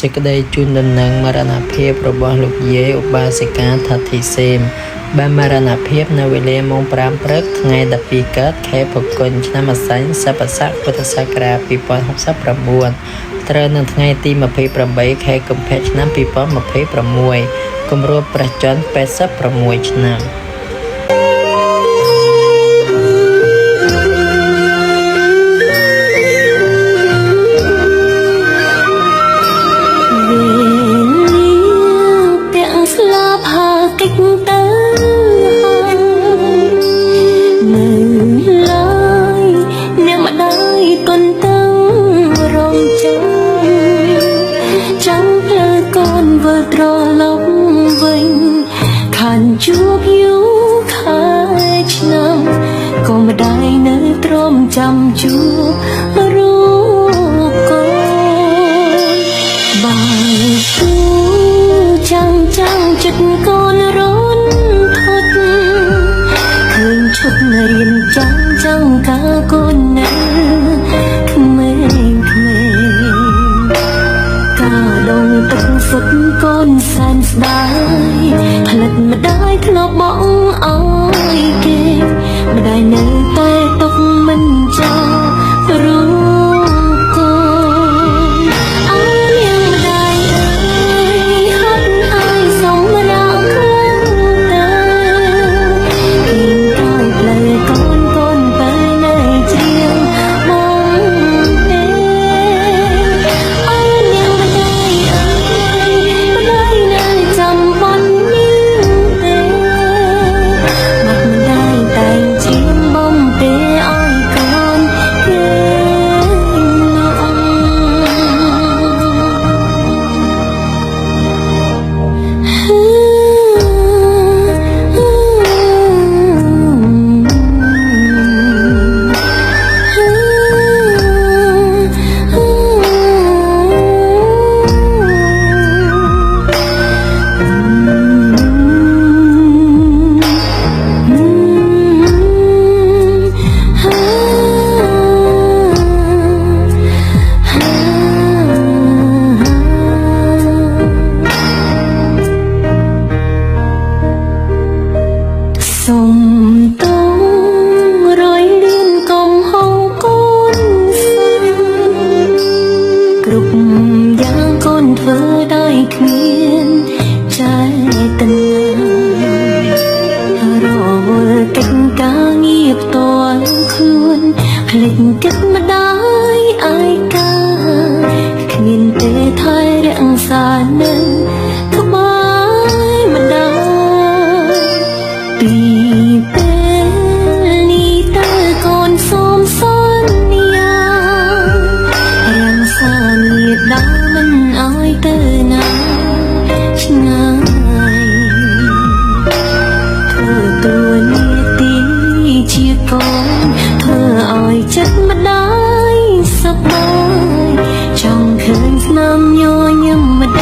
សេចក្តីជូនដំណឹងមរណភាពរបស់លោកយាយឧបាសិកាថាធីសេមបានមរណភាពនៅវេលាម៉ោង 5 ព្រឹកថ្ងៃ 12 កើតខែផល្គុនឆ្នាំអស្សាញ់ស័កស័កពុទ្ធសករាជ 2069 ត្រូវនៅថ្ងៃទី 28 ខែកុម្ភៈឆ្នាំ 2026 គម្រប់ព្រះចន្ទ 86 ឆ្នាំជួបយូរខែឆ្នាំក៏មិនได้នៅទ្រាំចាំជួបរូបកូនបាយគូចាំចិត្តកូនរនថត់ឃើញឈប់រៀនចាំការកូននៅក្មេងការដងទឹកសុទ្ធកូនសែនស្ដាយផ្លិតម្ដាយធ្លាប់បងអើយគេម្ដាយនៅតែទុកមិនចោលរូបកូនអើនាងម្ដាយអើយហត់ហើយសម្រាប់ខ្លាំងតាគៀងកាយផ្លូវកូនទៅនៅជ្រៀងបងទេអើនាងម្ដាយអើយម្ដាយនៅចាំបងសុំតងរយលឿនកុំហៅកូនគ្រប់យ៉ាងកូនធ្វើដោយគ្មានចេតនារវល់កិច្ចការងារផ្ទាល់ខ្លួនភ្លេចគិតម្ដាយឯកាគ្មានទេថែរក្សានៅក្បែរម្ដាយពីពេលនេះតើកូនសូមសន្យារក្សាមេដាមិនឲ្យទៅណាឆ្ងាយធ្វើតួនាទីជាកូនធ្វើឲ្យចិត្តម្ដាយសុខបាយចង់ឃើញស្នាមញញឹមម្ដាយ